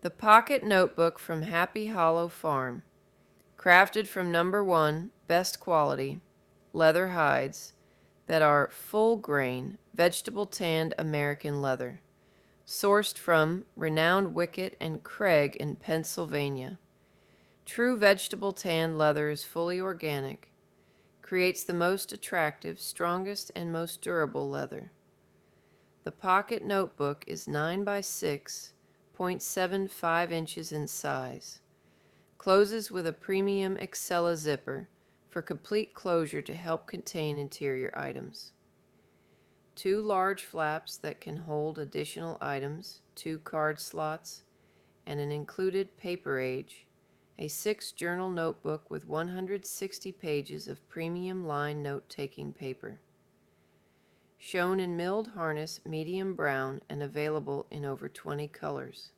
The Pocket Notebook from Happy Hollow Farm, crafted from number 1, best quality, leather hides that are full grain, vegetable tanned American leather, sourced from renowned Wickett and Craig in Pennsylvania. True vegetable tanned leather is fully organic, creates the most attractive, strongest, and most durable leather. The Pocket Notebook is 9 by 6.75 inches in size. Closes with a premium Excella zipper for complete closure to help contain interior items. 2 large flaps that can hold additional items, 2 card slots, and an included paper age. A 6-journal notebook with 160 pages of premium line note-taking paper. Shown in milled harness, medium brown, and available in over 20 colors.